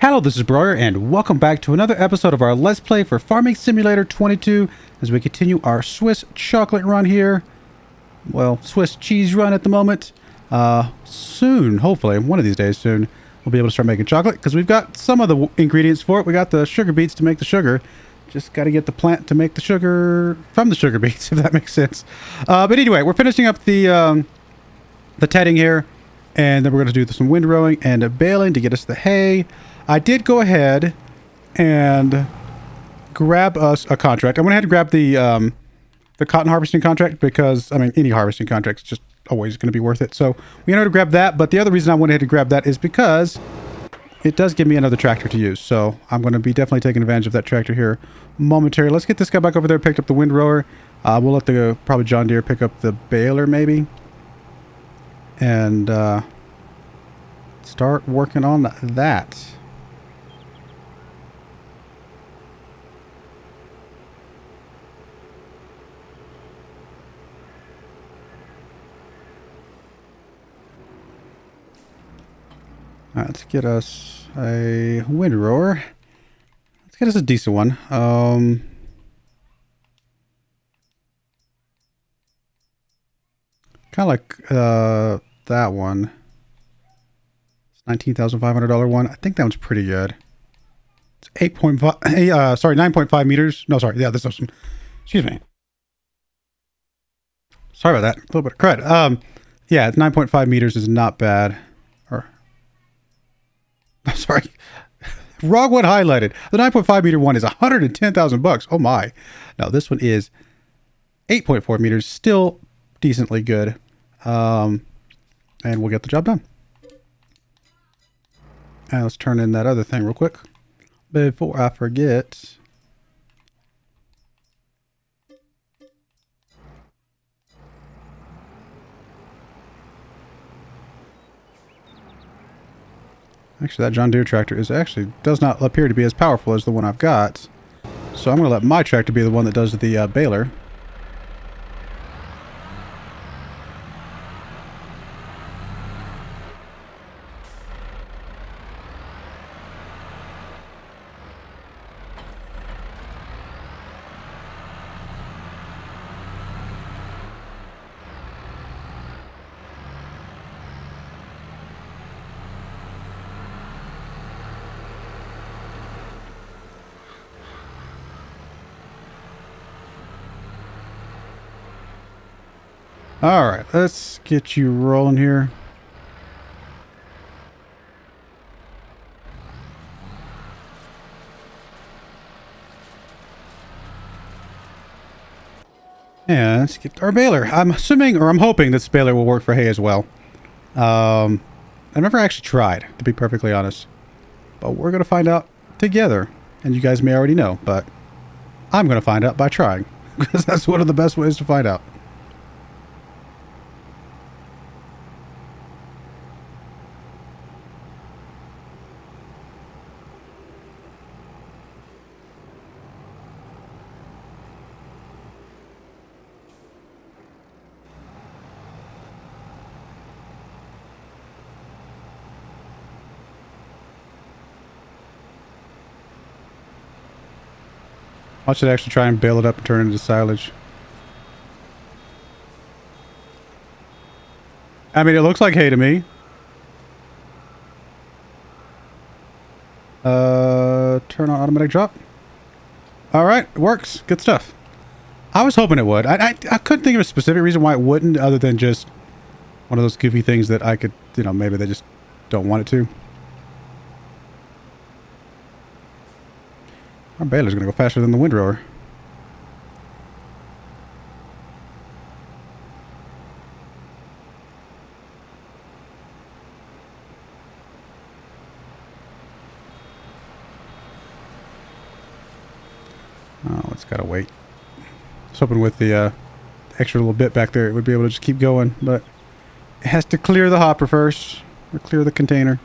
Hello, this is Broyar, and welcome back to another episode of our Let's Play for Farming Simulator 22 as we continue our Swiss chocolate run here. Well, Swiss cheese run at the moment. Soon, hopefully, one of these days soon, we'll be able to start making chocolate because we've got some of the ingredients for it. We got the sugar beets to make the sugar. Just got to get the plant to make the sugar from the sugar beets, if that makes sense. But anyway, we're finishing up the tedding here, and then we're going to do some windrowing and a baling to get us the hay. I did go ahead and grab us a contract. I went ahead and grabbed the cotton harvesting contract because, I mean, any harvesting contract is just always going to be worth it. So we know to grab that, but the other reason I went ahead and grab that is because it does give me another tractor to use. So I'm going to be definitely taking advantage of that tractor here momentarily. Let's get this guy back over there, picked up the windrower. We'll let the probably John Deere pick up the baler maybe. And start working on that. All right, let's get us a windrower. Let's get us a decent one. Kind of like that one. It's $19,500 one. I think that one's pretty good. It's 8.5. Sorry, 9.5 meters. No, sorry. Yeah, this is. Excuse me. Sorry about that. A little bit of crud. Yeah, it's 9.5 meters is not bad. I'm sorry. Wrong one highlighted. The 9.5 meter one is $110,000. Oh my. No, this one is 8.4 meters. Still decently good. And we'll get the job done. And let's turn in that other thing real quick before I forget. Actually, that John Deere tractor does not appear to be as powerful as the one I've got. So I'm going to let my tractor be the one that does the baler. All right, let's get you rolling here. Yeah, let's get our baler. I'm assuming, or I'm hoping this baler will work for hay as well. I've never actually tried, to be perfectly honest. But we're going to find out together. And you guys may already know, but I'm going to find out by trying. Because that's one of the best ways to find out. I should actually try and bale it up and turn it into silage. I mean, it looks like hay to me. Turn on automatic drop. All right, it works. Good stuff. I was hoping it would. I couldn't think of a specific reason why it wouldn't, other than just one of those goofy things that I could, you know, maybe they just don't want it to. Our baler's going to go faster than the windrower. Oh, it's got to wait. I was hoping with the extra little bit back there it would be able to just keep going, but it has to clear the hopper first, or clear the container.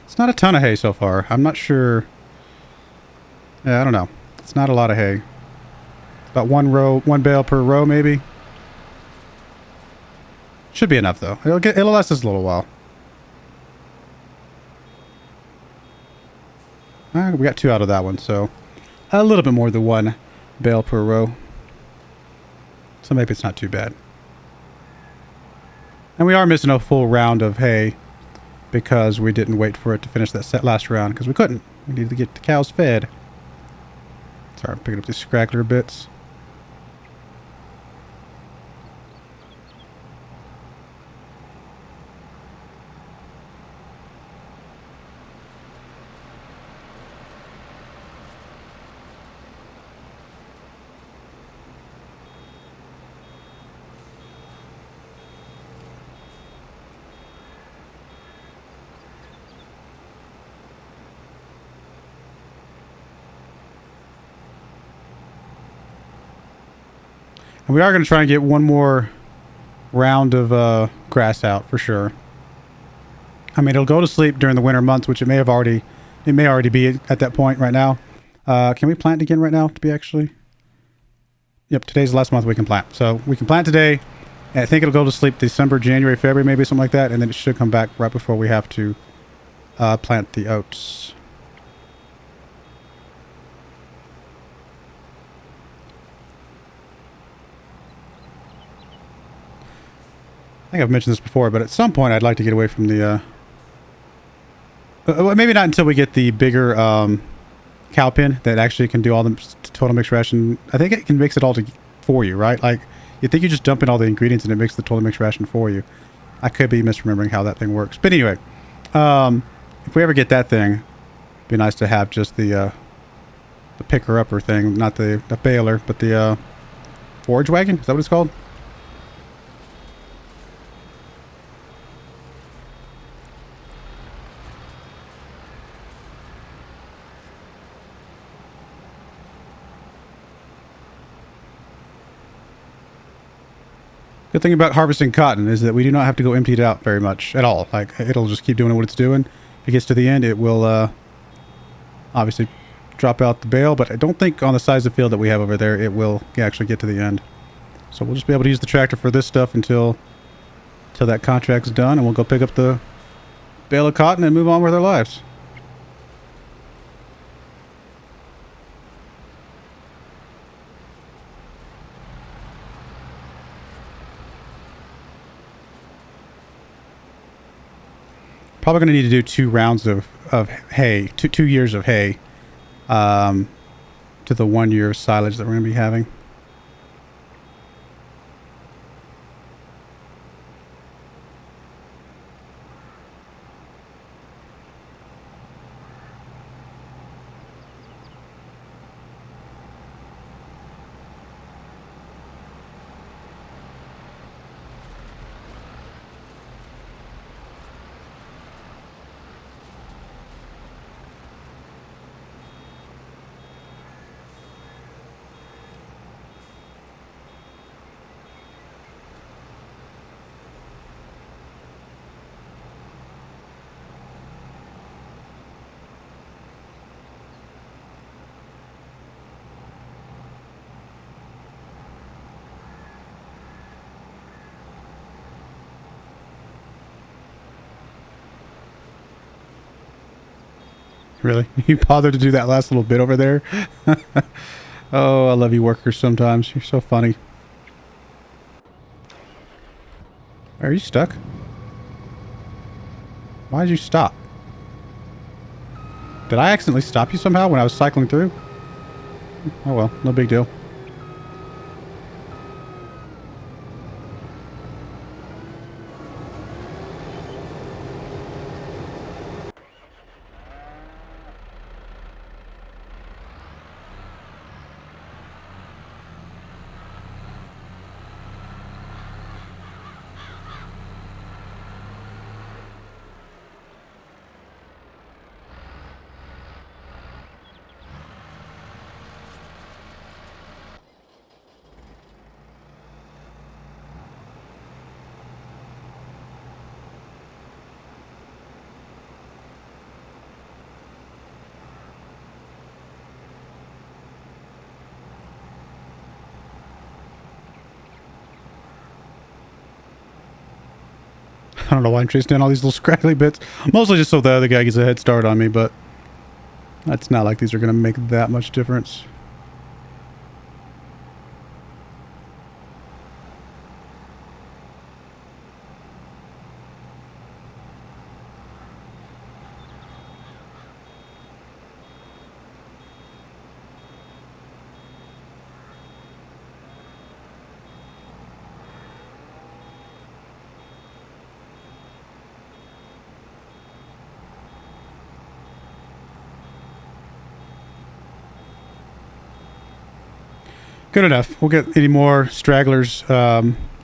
It's not a ton of hay so far. I'm not sure. Yeah, I don't know. It's not a lot of hay. About one bale per row, maybe. Should be enough though. It'll last us a little while. We got 2 out of that one, so a little bit more than 1 bale per row. So maybe it's not too bad. And we are missing a full round of hay because we didn't wait for it to finish that last round because we couldn't. We needed to get the cows fed. Sorry, I'm picking up these scraggler bits. And we are going to try and get one more round of grass out for sure. I mean, it'll go to sleep during the winter months, which it may already be at that point right now. Can we plant again right now to be actually? Yep, today's the last month we can plant. So we can plant today, and I think it'll go to sleep December, January, February, maybe something like that, and then it should come back right before we have to plant the oats. I think I've mentioned this before, but at some point I'd like to get away from the... maybe not until we get the bigger cow pen that actually can do all the total mix ration. I think it can mix it all for you, right? Like, you think you just dump in all the ingredients and it makes the total mix ration for you. I could be misremembering how that thing works. But anyway, if we ever get that thing, it'd be nice to have just the picker-upper thing. Not the baler, but the forage wagon. Is that what it's called? Good thing about harvesting cotton is that we do not have to go empty it out very much at all. Like, it'll just keep doing what it's doing. If it gets to the end, it will obviously drop out the bale, but I don't think on the size of field that we have over there, it will actually get to the end. So we'll just be able to use the tractor for this stuff until that contract's done, and we'll go pick up the bale of cotton and move on with our lives. Probably going to need to do 2 rounds of hay, two years of hay, to the 1 year of silage that we're going to be having. Really? You bothered to do that last little bit over there? Oh, I love you workers sometimes. You're so funny. Are you stuck? Why did you stop? Did I accidentally stop you somehow when I was cycling through? Oh well, no big deal. don't know why I'm chasing down all these little scraggly bits. Mostly just so the other guy gets a head start on me, but it's not like these are going to make that much difference. Good enough. We'll get any more stragglers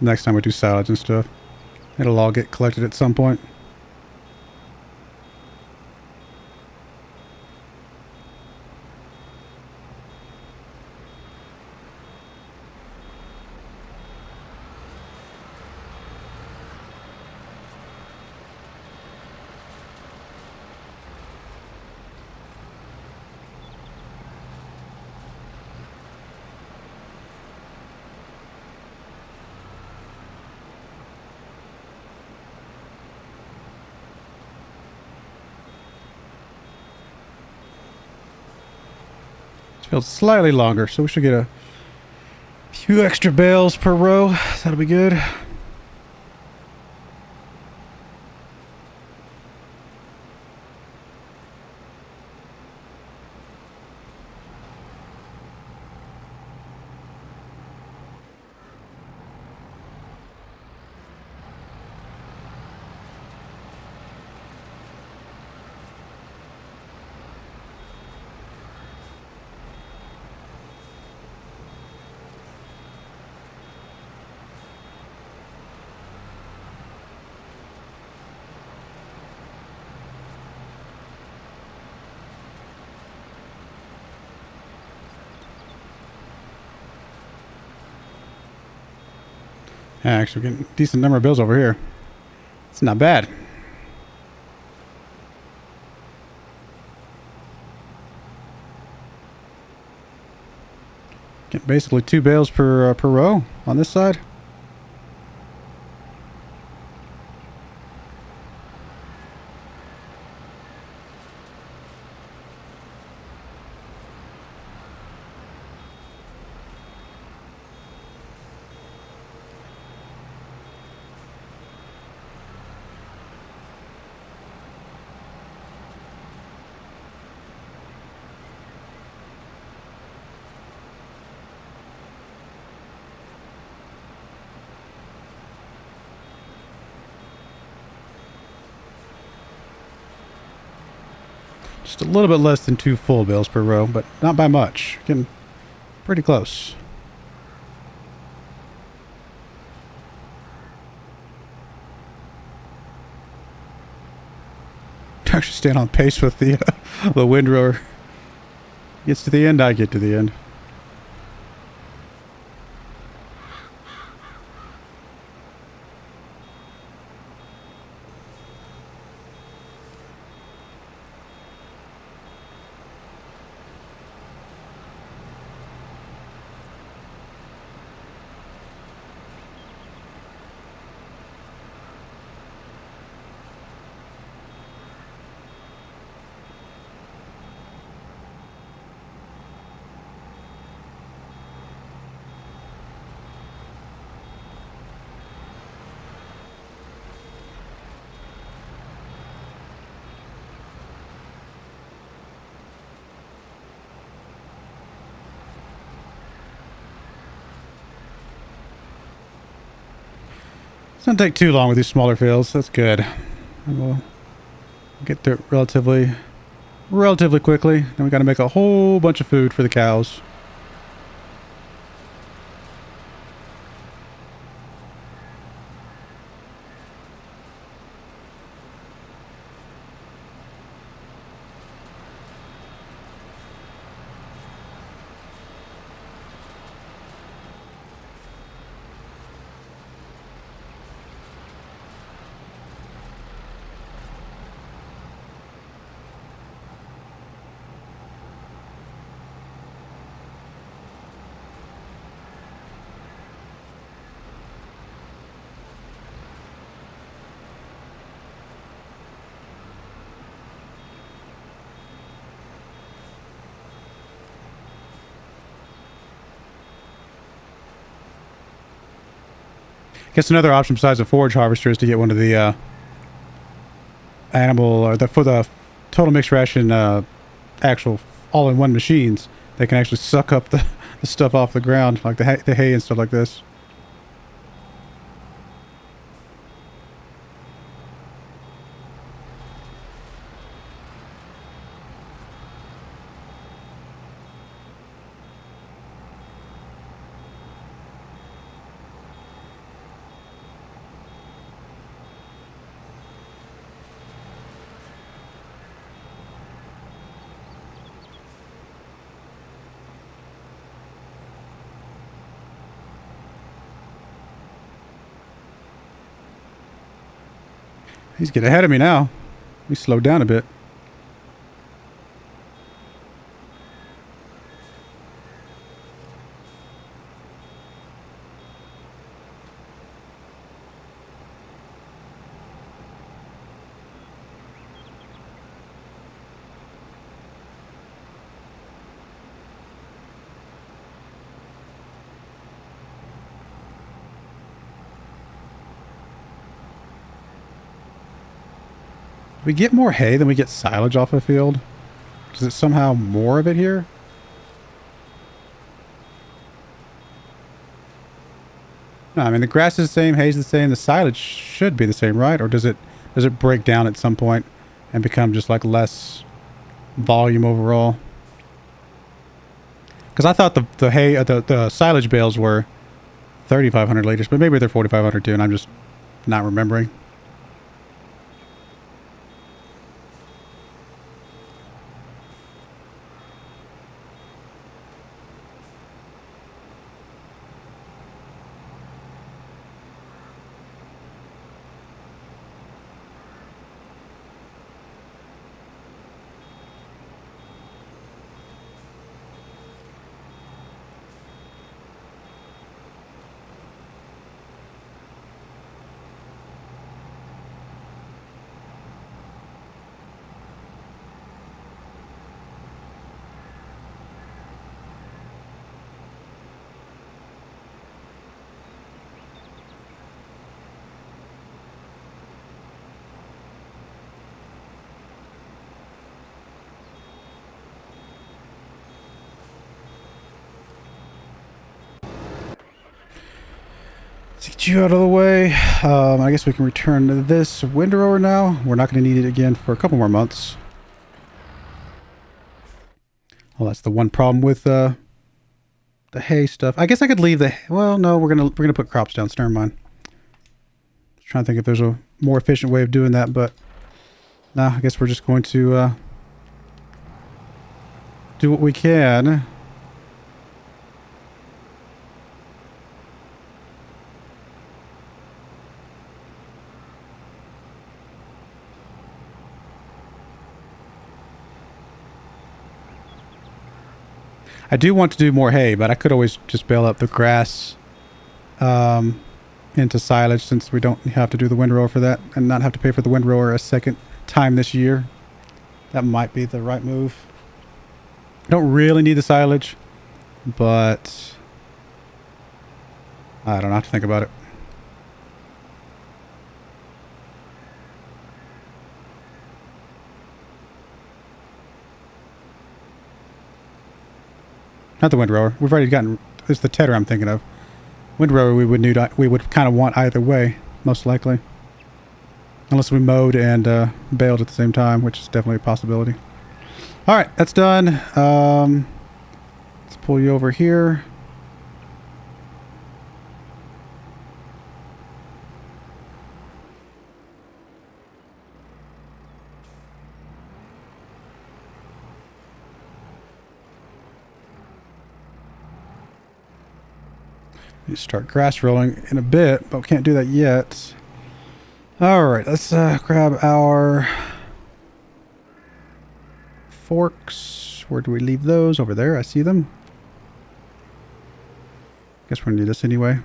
next time we do salads and stuff. It'll all get collected at some point. Feels slightly longer, so we should get a few extra bales per row. That'll be good. Actually, we're getting a decent number of bills over here. It's not bad. Get basically 2 bales per row on this side. Just a little bit less than 2 full bales per row, but not by much. Getting pretty close. Actually staying on pace with the windrower. Gets to the end, I get to the end. It's not take too long with these smaller fields. That's good. And we'll get through it relatively quickly. Then we got to make a whole bunch of food for the cows. Guess another option besides a forage harvester is to get one of the animal or for the total mixed ration actual all-in-one machines. They can actually suck up the stuff off the ground, like the hay and stuff like this. He's getting ahead of me now. We slowed down a bit. We get more hay than we get silage off a field. Is it somehow more of it here? No, I mean the grass is the same, hay's the same, the silage should be the same, right? Or does it break down at some point and become just like less volume overall? Because I thought the hay the silage bales were 3,500 liters, but maybe they're 4,500 too, and I'm just not remembering. Let's get you out of the way. I guess we can return to this windrower now. We're not going to need it again for a couple more months. Well, that's the one problem with the hay stuff. I guess I could leave the... Well, no, we're gonna put crops down. So never mind. Just trying to think if there's a more efficient way of doing that, but no, I guess we're just going to do what we can. I do want to do more hay, but I could always just bale up the grass into silage since we don't have to do the windrower for that and not have to pay for the windrower a second time this year. That might be the right move. I don't really need the silage, but I don't know. I have to think about it. Not the windrower. We've already gotten... It's the tedder I'm thinking of. Windrower we would kind of want either way, most likely. Unless we mowed and baled at the same time, which is definitely a possibility. Alright, that's done. Let's pull you over here. Start grass rolling in a bit, but we can't do that yet. All right, let's grab our forks. Where do we leave those? Over there, I see them. Guess we're gonna need this anyway.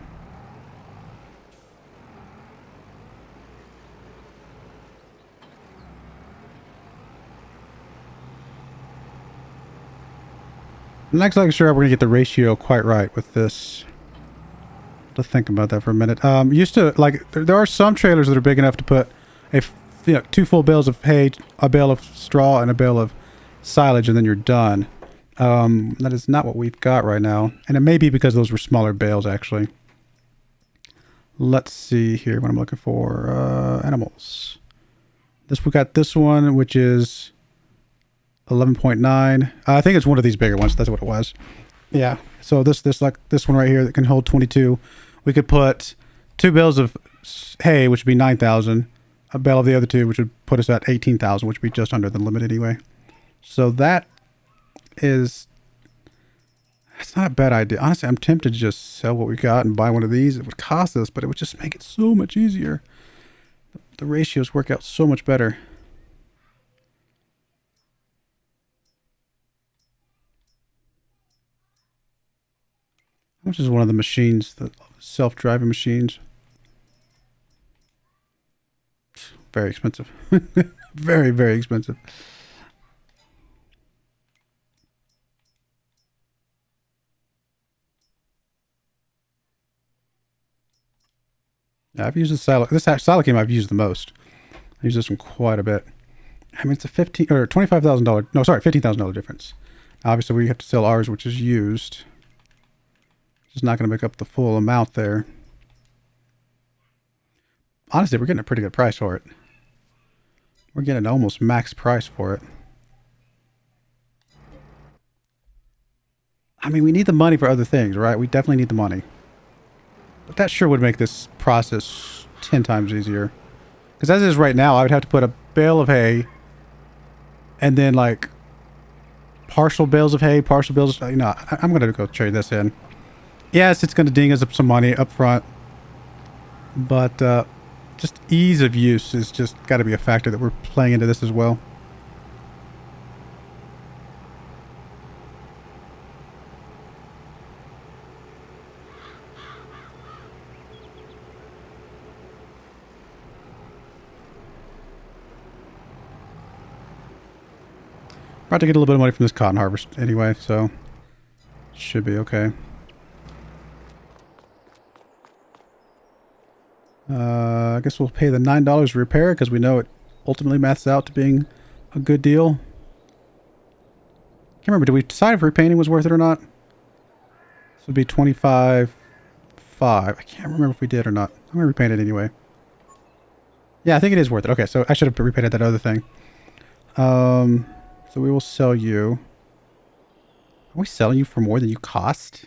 I'm not exactly sure we're gonna get the ratio quite right with this. To think about that for a minute. Used to like there are some trailers that are big enough to put two full bales of hay, a bale of straw, and a bale of silage, and then you're done. That is not what we've got right now, and it may be because those were smaller bales actually. Let's see here what I'm looking for. Animals. We got this one, which is 11.9. I think it's one of these bigger ones. That's what it was. Yeah. So this like this one right here that can hold 22. We could put 2 bales of hay, which would be 9,000. A bale of the other two, which would put us at 18,000, which would be just under the limit anyway. So that's not a bad idea. Honestly, I'm tempted to just sell what we got and buy one of these. It would cost us, but it would just make it so much easier. The ratios work out so much better. How much is one of the machines, the self-driving machines? Very expensive. Very, very expensive. Yeah, I've used this silo game I've used the most. I use this one quite a bit. I mean, it's a $25,000. No, sorry, $15,000 difference. Obviously, we have to sell ours, which is used. It's not going to make up the full amount there. Honestly, we're getting a pretty good price for it. We're getting almost max price for it. I mean, we need the money for other things, right? We definitely need the money. But that sure would make this process 10 times easier. Because as it is right now, I would have to put a bale of hay and then like partial bales of hay, partial bales of, I'm going to go trade this in. Yes, it's going to ding us up some money up front. But just ease of use is just got to be a factor that we're playing into this as well. About to get a little bit of money from this cotton harvest anyway, so should be okay. I guess we'll pay the $9 repair because we know it ultimately maths out to being a good deal. Can't remember, did we decide if repainting was worth it or not? This would be $25.5. I can't remember if we did or not. I'm gonna repaint it anyway. Yeah, I think it is worth it. Okay, so I should have repainted that other thing. So we will sell you. Are we selling you for more than you cost?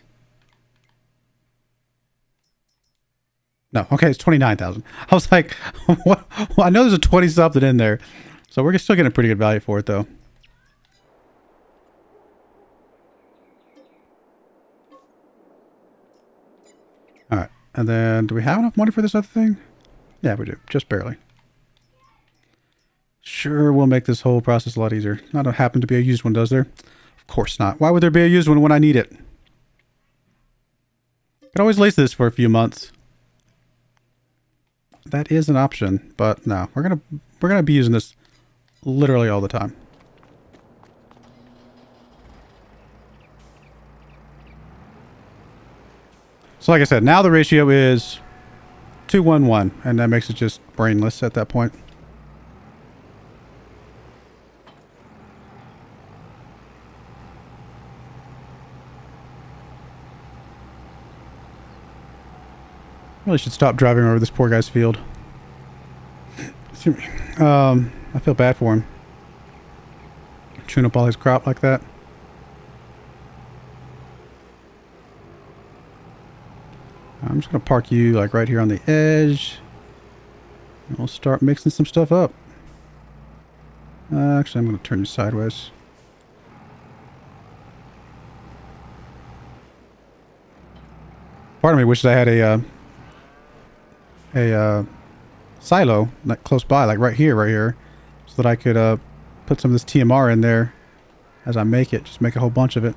No. Okay, it's 29,000. I was like, what? Well, I know there's a 20 something in there, so we're still getting a pretty good value for it, though. All right, and then do we have enough money for this other thing? Yeah, we do, just barely. Sure, we'll make this whole process a lot easier. Not happen to be a used one, does there? Of course not. Why would there be a used one when I need it? Could always lease this for a few months. That is an option, but no, we're gonna be using this literally all the time. So like I said, now the ratio is 2-1-1, and that makes it just brainless at that point. Really should stop driving over this poor guy's field. Excuse me. I feel bad for him. Chewing up all his crop like that. I'm just going to park you like right here on the edge. And we'll start mixing some stuff up. Actually, I'm going to turn you sideways. Part of me wishes I had a silo like close by, like right here, so that I could put some of this TMR in there as I make it. Just make a whole bunch of it.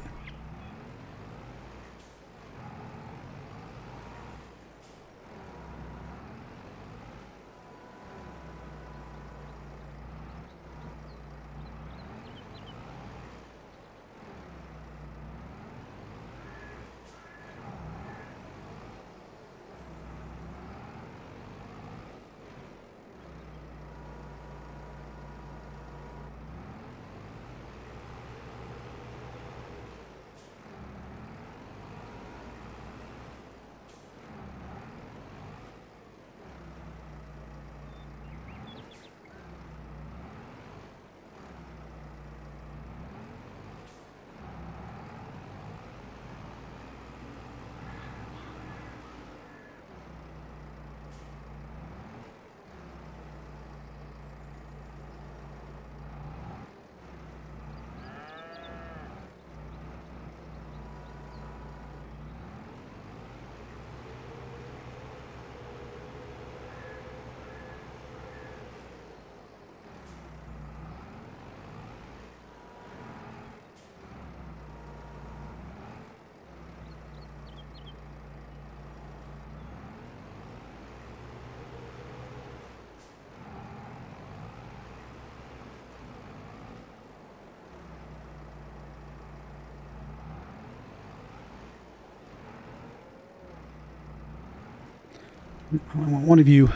I want one of you.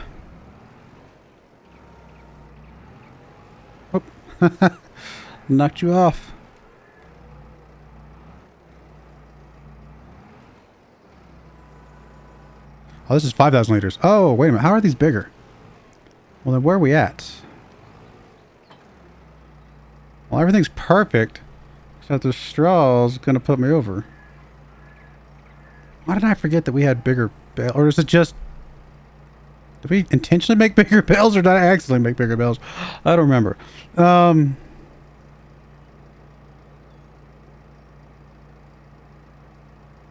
Oh. Knocked you off. Oh, this is 5,000 liters. Oh, wait a minute. How are these bigger? Well, then where are we at? Well, everything's perfect. Except the straw is going to put me over. Why did I forget that we had bigger bales? Or is it just... Did we intentionally make bigger bales or did I accidentally make bigger bales? I don't remember. Oh,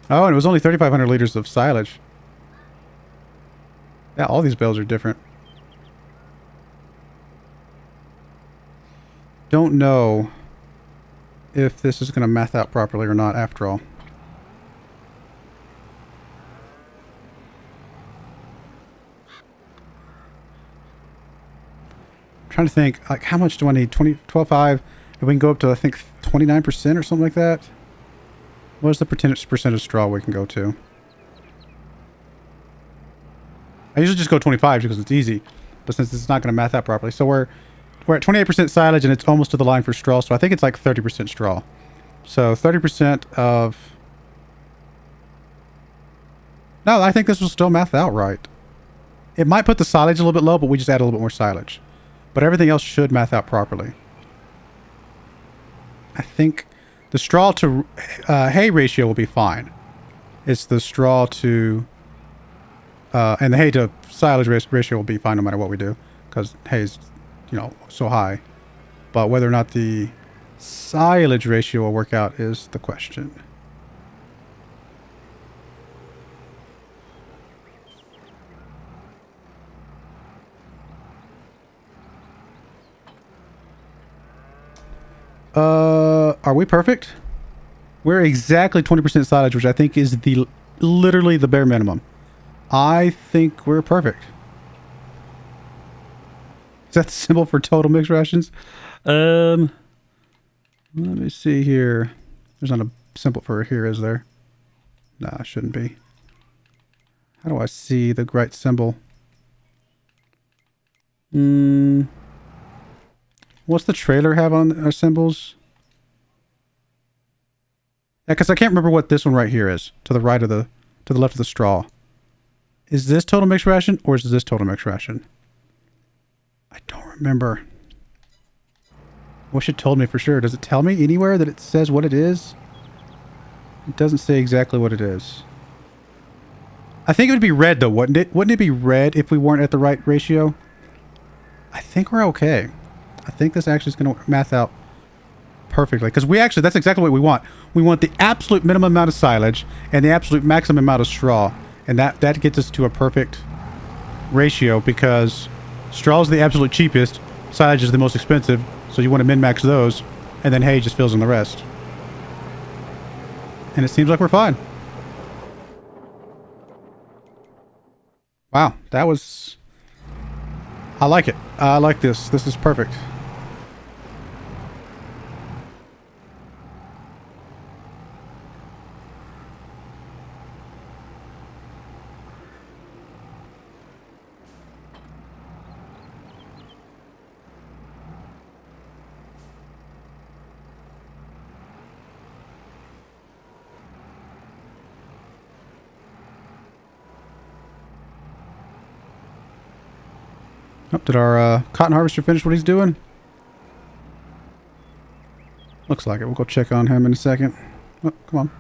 and it was only 3,500 liters of silage. Yeah, all these bales are different. Don't know if this is going to math out properly or not after all. I'm trying to think, like, how much do I need? 12.5, and we can go up to, I think, 29% or something like that. What is the percent of straw we can go to? I usually just go 25 because it's easy, but since it's not going to math out properly. So we're at 28% silage and it's almost to the line for straw, so I think it's like 30% straw. So 30% of... No, I think this will still math out right. It might put the silage a little bit low, but we just add a little bit more silage. But everything else should math out properly. I think the straw to hay ratio will be fine. It's the straw to... and the hay to silage ratio will be fine no matter what we do. Because hay is, you know, so high. But whether or not the silage ratio will work out is the question. Are we perfect? We're exactly 20% silage, which I think is literally the bare minimum. I think we're perfect. Is that the symbol for total mixed rations? Let me see here. There's not a symbol for here, is there? Nah, shouldn't be. How do I see the right symbol? What's the trailer have on our symbols? Yeah, because I can't remember what this one right here is. To the right of the... To the left of the straw. Is this total mixed ration or is this total mixed ration? I don't remember. Wish it told me for sure. Does it tell me anywhere that it says what it is? It doesn't say exactly what it is. I think it would be red though, wouldn't it? Wouldn't it be red if we weren't at the right ratio? I think we're okay. I think this actually is going to math out perfectly. Because we actually, that's exactly what we want. We want the absolute minimum amount of silage and the absolute maximum amount of straw. And that gets us to a perfect ratio because straw is the absolute cheapest, silage is the most expensive, so you want to min-max those, and then hay just fills in the rest. And it seems like we're fine. Wow, that was... I like it. I like this. This is perfect. Oh, did our cotton harvester finish what he's doing? Looks like it. We'll go check on him in a second. Oh, come on.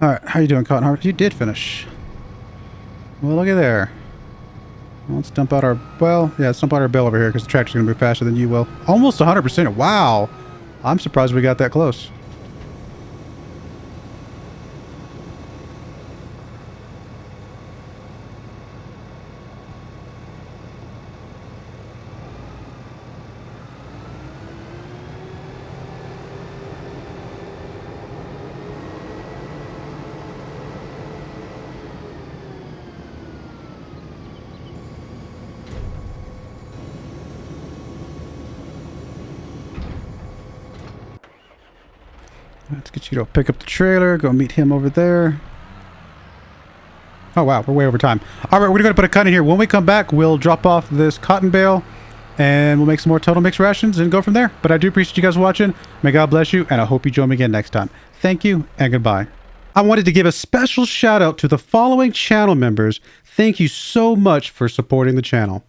Alright, how you doing, cotton harvester? You did finish. Well, look at there. Well, let's dump out our... Well, yeah, let's dump out our bale over here because the tractor's going to move faster than you will. Almost 100%. Wow! I'm surprised we got that close. Let's get you to pick up the trailer. Go meet him over there. Oh, wow. We're way over time. All right, we're going to put a cut in here. When we come back, we'll drop off this cotton bale, and we'll make some more total mix rations and go from there. But I do appreciate you guys watching. May God bless you, and I hope you join me again next time. Thank you, and goodbye. I wanted to give a special shout out to the following channel members. Thank you so much for supporting the channel.